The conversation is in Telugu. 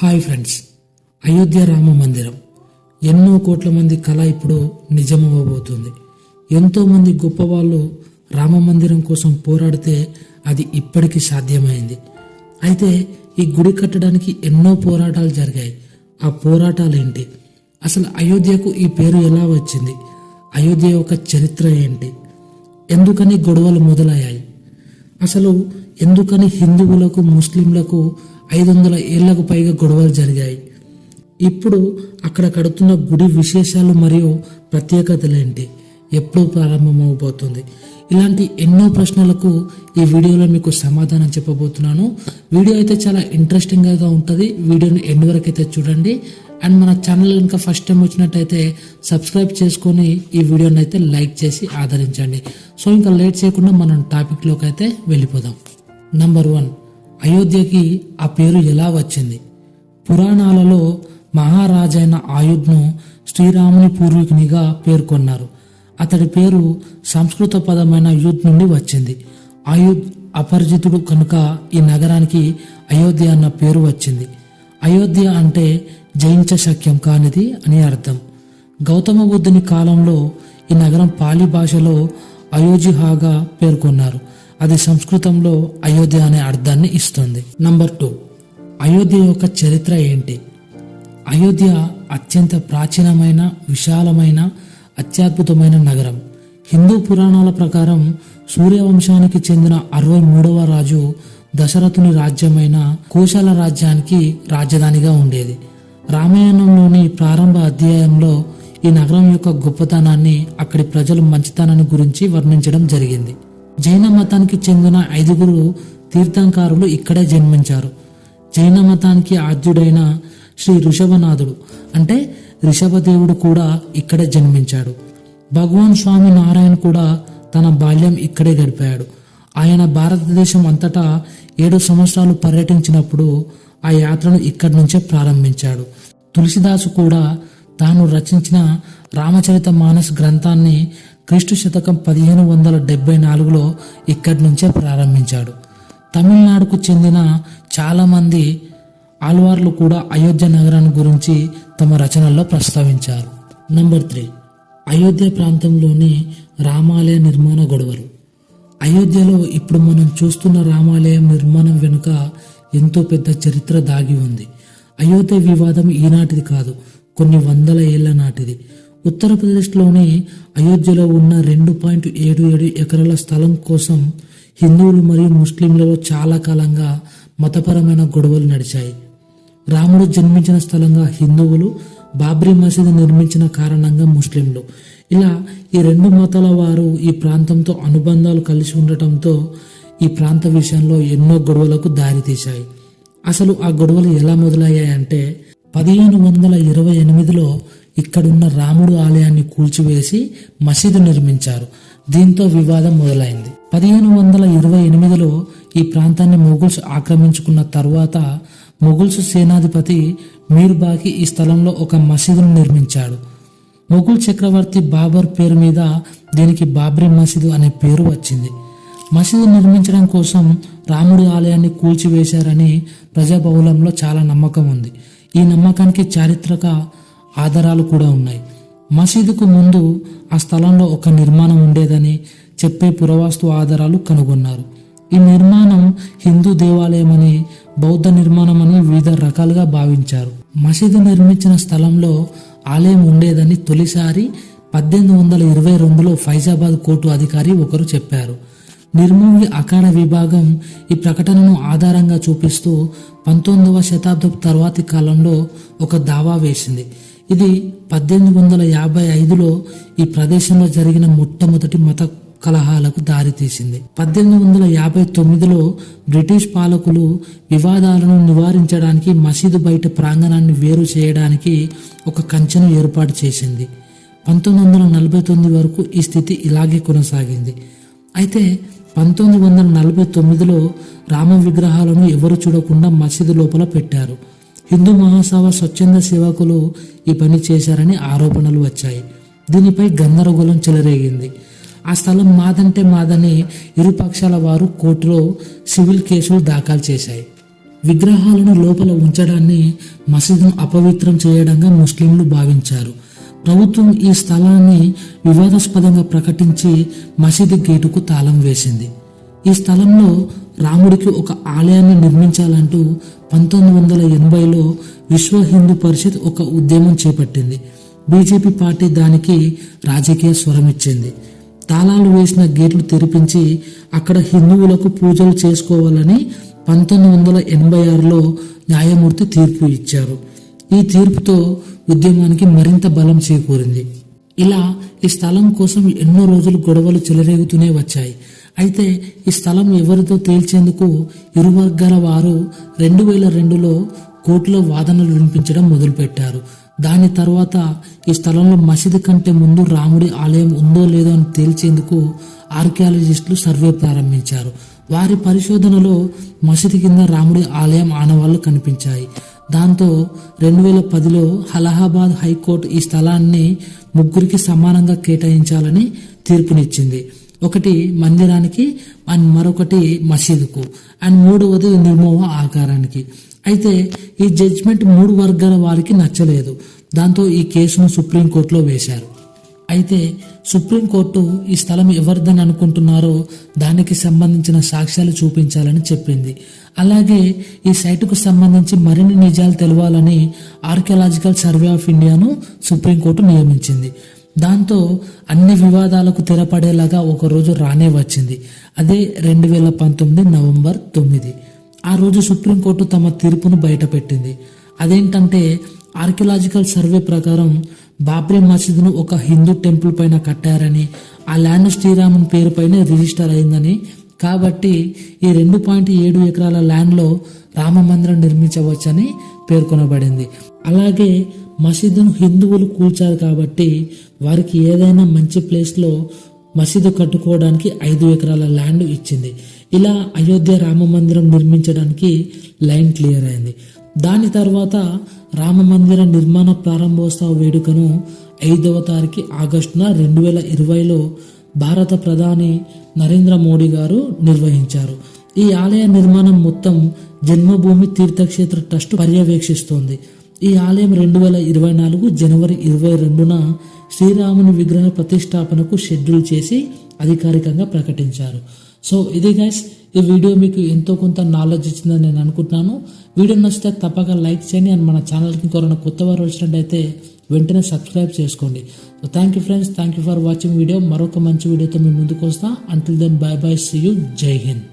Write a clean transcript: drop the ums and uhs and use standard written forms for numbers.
హాయ్ ఫ్రెండ్స్, అయోధ్య రామ మందిరం ఎన్నో కోట్ల మంది కళ ఇప్పుడు నిజమవ్వబోతుంది. ఎంతోమంది గొప్పవాళ్ళు రామ మందిరం కోసం పోరాడితే అది ఇప్పటికీ సాధ్యమైంది. అయితే ఈ గుడి కట్టడానికి ఎన్నో పోరాటాలు జరిగాయి. ఆ పోరాటాలు ఏంటి? అసలు అయోధ్యకు ఈ పేరు ఎలా వచ్చింది? అయోధ్య యొక్క చరిత్ర ఏంటి? ఎందుకని గొడవలు మొదలయ్యాయి? అసలు ఎందుకని హిందువులకు ముస్లింలకు 500 ఏళ్లకు పైగా గొడవలు జరిగాయి? ఇప్పుడు అక్కడ కడుతున్న గుడి విశేషాలు మరియు ప్రత్యేకతలేంటి? ఎప్పుడు ప్రారంభమవబోతుంది? ఇలాంటి ఎన్నో ప్రశ్నలకు ఈ వీడియోలో మీకు సమాధానం చెప్పబోతున్నాను. వీడియో అయితే చాలా ఇంట్రెస్టింగ్గా ఉంటుంది. వీడియోని ఎండ్ వరకు అయితే చూడండి. అండ్ మన ఛానల్ కనుక ఫస్ట్ టైం వచ్చినట్టయితే సబ్స్క్రైబ్ చేసుకొని ఈ వీడియోని అయితే లైక్ చేసి ఆదరించండి. సో ఇంకా లేట్ చేయకుండా మనం టాపిక్లోకి అయితే వెళ్ళిపోదాం. నంబర్ 1, అయోధ్యకి ఆ పేరు ఎలా వచ్చింది? పురాణాలలో మహారాజైన ఆయుధ్ను శ్రీరాముని పూర్వీకునిగా పేర్కొన్నారు. అతడి పేరు సంస్కృత పదమైన యుద్ నుండి వచ్చింది. ఆయుధ్ అపరిచితుడు కనుక ఈ నగరానికి అయోధ్య అన్న పేరు వచ్చింది. అయోధ్య అంటే జయించ శక్యం కానిది అని అర్థం. గౌతమ బుద్ధుని కాలంలో ఈ నగరం పాలి భాషలో అయోజిహాగా పేర్కొన్నారు. అది సంస్కృతంలో అయోధ్య అనే అర్థాన్ని ఇస్తుంది. నంబర్ 2, అయోధ్య యొక్క చరిత్ర ఏంటి? అయోధ్య అత్యంత ప్రాచీనమైన, విశాలమైన, అత్యద్భుతమైన నగరం. హిందూ పురాణాల ప్రకారం సూర్యవంశానికి చెందిన 63వ రాజు దశరథుని రాజ్యమైన కోశల రాజ్యానికి రాజధానిగా ఉండేది. రామాయణంలోని ప్రారంభ అధ్యాయంలో ఈ నగరం యొక్క గొప్పతనాన్ని, అక్కడి ప్రజల మంచితనాన్ని గురించి వర్ణించడం జరిగింది. జైన మతానికి చెందిన 5 తీర్థంకారులు ఇక్కడే జన్మించారు. జైన మతానికి ఆద్యుడైన శ్రీ ఋషభనాథుడు అంటే రిషభదేవుడు కూడా ఇక్కడే జన్మించాడు. భగవాన్ స్వామి నారాయణ కూడా తన బాల్యం ఇక్కడే గడిపాడు. ఆయన భారతదేశం అంతటా 7 సంవత్సరాలు పర్యటించినప్పుడు ఆ యాత్రను ఇక్కడి నుంచే ప్రారంభించాడు. తులసిదాసు కూడా తాను రచించిన రామచరిత మానస్ గ్రంథాన్ని క్రీస్తు శకం 1574లో ఇక్కడి నుంచే ప్రారంభించాడు. తమిళనాడుకు చెందిన చాలామంది ఆళ్వార్లు కూడా అయోధ్య నగరాన్ని గురించి తమ రచనల్లో ప్రస్తావించారు. నంబర్ 3, అయోధ్య ప్రాంతంలోని రామాలయ నిర్మాణ గొడవలు. అయోధ్యలో ఇప్పుడు మనం చూస్తున్న రామాలయం నిర్మాణం వెనుక ఎంతో పెద్ద చరిత్ర దాగి ఉంది. అయోధ్య వివాదం ఈనాటిది కాదు, కొన్ని వందల ఏళ్ల నాటిది. ఉత్తరప్రదేశ్లోని అయోధ్యలో ఉన్న 2.77 ఎకరాల స్థలం కోసం హిందువులు మరియు ముస్లింలలో చాలా కాలంగా మతపరమైన గొడవలు నడిచాయి. రాముడు జన్మించిన స్థలంగా హిందువులు, బాబ్రీ మసీదు నిర్మించిన కారణంగా ముస్లింలు, ఇలా ఈ 2 మతాల వారు ఈ ప్రాంతంతో అనుబంధాలు కలిసి ఉండటంతో ఈ ప్రాంత విషయంలో ఎన్నో గొడవలకు దారితీశాయి. అసలు ఆ గొడవలు ఎలా మొదలయ్యాయంటే 1528లో ఇక్కడున్న రాముడు ఆలయాన్ని కూల్చివేసి మసీదు నిర్మించారు. దీంతో వివాదం మొదలైంది. 1528లో ఈ ప్రాంతాన్ని మొఘల్స్ ఆక్రమించుకున్న తరువాత మొఘల్స్ సేనాధిపతి మీర్బాకి ఈ స్థలంలో ఒక మసీదును నిర్మించాడు. మొఘల్ చక్రవర్తి బాబర్ పేరు మీద దీనికి బాబ్రీ మసీదు అనే పేరు వచ్చింది. మసీదు నిర్మించడం కోసం రాముడి ఆలయాన్ని కూల్చివేశారని ప్రజాబహుళంలో చాలా నమ్మకం ఉంది. ఈ నమ్మకానికి చారిత్రక ఆధారాలు కూడా ఉన్నాయి. మసీదుకు ముందు ఆ స్థలంలో ఒక నిర్మాణం ఉండేదని చెప్పే పురావస్తు ఆధారాలు కనుగొన్నారు. ఈ నిర్మాణం హిందూ దేవాలయమని, బౌద్ధ నిర్మాణమని వివిధ రకాలుగా భావించారు. మసీదు నిర్మించిన స్థలంలో ఆలయం ఉండేదని తొలిసారి 1822లో ఫైజాబాద్ కోర్టు అధికారి ఒకరు చెప్పారు. నిర్మోహి అఖాడ విభాగం ఈ ప్రకటనను ఆధారంగా చూపిస్తూ 19వ శతాబ్దపు తర్వాతి కాలంలో ఒక దావా వేసింది. ఇది 1855లో ఈ ప్రదేశంలో జరిగిన మొట్టమొదటి మత కలహాలకు దారితీసింది. 1859లో బ్రిటిష్ పాలకులు వివాదాలను నివారించడానికి మసీదు బయట ప్రాంగణాన్ని వేరు చేయడానికి ఒక కంచెను ఏర్పాటు చేసింది. 1949 వరకు ఈ స్థితి ఇలాగే కొనసాగింది. అయితే 1949లో రామ విగ్రహాలను ఎవరు చూడకుండా మసీదు లోపల పెట్టారు. హిందూ మహాసభ స్వచ్ఛంద సేవకులు ఈ పని చేశారని ఆరోపణలు వచ్చాయి. దీనిపై గందరగోళం చెలరేగింది. ఆ స్థలం మాదంటే మాదని ఇరు పక్షాల వారు కోర్టులో సివిల్ కేసులు దాఖలు చేశాయి. విగ్రహాలను లోపల ఉంచడాన్ని మసీదును అపవిత్రం చేయడంగా ముస్లింలు భావించారు. ప్రభుత్వం ఈ స్థలాన్ని వివాదాస్పదంగా ప్రకటించి మసీదు గేటుకు తాళం వేసింది. ఈ స్థలంలో రాముడికి ఒక ఆలయాన్ని నిర్మించాలంటూ 1980లో విశ్వ హిందూ పరిషత్ ఒక ఉద్యమం చేపట్టింది. బీజేపీ పార్టీ దానికి రాజకీయ స్వరమిచ్చింది. తాళాలు వేసిన గేట్లు తెరిపించి అక్కడ హిందువులకు పూజలు చేసుకోవాలని 1986లో న్యాయమూర్తి తీర్పు ఇచ్చారు. ఈ తీర్పుతో ఉద్యమానికి మరింత బలం చేకూరింది. ఇలా ఈ స్థలం కోసం ఎన్నో రోజులు గొడవలు చెలరేగుతూనే వచ్చాయి. అయితే ఈ స్థలం ఎవరితో తేల్చేందుకు ఇరు వర్గాల వారు 2002లో కోర్టులో వాదనలు వినిపించడం మొదలుపెట్టారు. దాని తర్వాత ఈ స్థలంలో మసీదు కంటే ముందు రాముడి ఆలయం ఉందో లేదో అని తేల్చేందుకు ఆర్కియాలజిస్టులు సర్వే ప్రారంభించారు. వారి పరిశోధనలో మసీదు కింద రాముడి ఆలయం ఆనవాళ్లు కనిపించాయి. దాంతో 2010లో అలహాబాద్ హైకోర్టు ఈ స్థలాన్ని ముగ్గురికి సమానంగా కేటాయించాలని తీర్పునిచ్చింది. ఒకటి మందిరానికి అండ్ మరొకటి మసీదుకు అండ్ మూడవది నిర్మోవ ఆకారానికి. అయితే ఈ జడ్జిమెంట్ 3 వర్గాల వారికి నచ్చలేదు. దాంతో ఈ కేసును సుప్రీంకోర్టులో వేశారు. అయితే సుప్రీంకోర్టు ఈ స్థలం ఎవరిదని అనుకుంటున్నారో దానికి సంబంధించిన సాక్ష్యాలు చూపించాలని చెప్పింది. అలాగే ఈ సైటుకు సంబంధించి మరిన్ని నిజాలు తెలవాలని ఆర్కియాలజికల్ సర్వే ఆఫ్ ఇండియాను సుప్రీంకోర్టు నియమించింది. దాంతో అన్ని వివాదాలకు తెరపడేలాగా ఒకరోజు రానే వచ్చింది. అదే 2019 నవంబర్ 9. ఆ రోజు సుప్రీంకోర్టు తమ తీర్పును బయటపెట్టింది. అదేంటంటే ఆర్కియాలజికల్ సర్వే ప్రకారం బాబ్రీ మసీదును ఒక హిందూ టెంపుల్ పైన కట్టారని, ఆ ల్యాండ్ శ్రీరాముని పేరుపైనే రిజిస్టర్ అయిందని, కాబట్టి ఈ 2.7 ఎకరాల ల్యాండ్లో రామ మందిరం నిర్మించవచ్చని పేర్కొనబడింది. అలాగే మసీదును హిందువులు కూల్చారు కాబట్టి వారికి ఏదైనా మంచి ప్లేస్లో మసీదు కట్టుకోవడానికి 5 ఎకరాల ల్యాండ్ ఇచ్చింది. ఇలా అయోధ్య రామ మందిరం నిర్మించడానికి లైన్ క్లియర్ అయింది. దాని తర్వాత రామ మందిర నిర్మాణ ప్రారంభోత్సవ వేడుకను 5వ తారీఖు ఆగస్టున 2020లో భారత ప్రధాని నరేంద్ర మోడీ గారు నిర్వహించారు. ఈ ఆలయ నిర్మాణం మొత్తం జన్మభూమి తీర్థక్షేత్ర ట్రస్ట్ పర్యవేక్షిస్తోంది. ఈ ఆలయం 2024 జనవరి 22న శ్రీరాముని విగ్రహ ప్రతిష్టాపనకు షెడ్యూల్ చేసి అధికారికంగా ప్రకటించారు. సో ఇది గైస్, ఈ వీడియో మీకు ఎంతో కొంత నాలెడ్జ్ ఇచ్చిందని నేను అనుకుంటున్నాను. వీడియో నచ్చితే తప్పక లైక్ చేయండి అండ్ మన ఛానల్కి ఇంకొకరైనా కొత్త వారు వచ్చినట్టయితే వెంటనే సబ్స్క్రైబ్ చేసుకోండి. So thank you friends, thank you for watching video. మరొక మంచి వీడియోతో మీ ముందుకు వస్తా. Until then bye bye, see you, Jai Hind.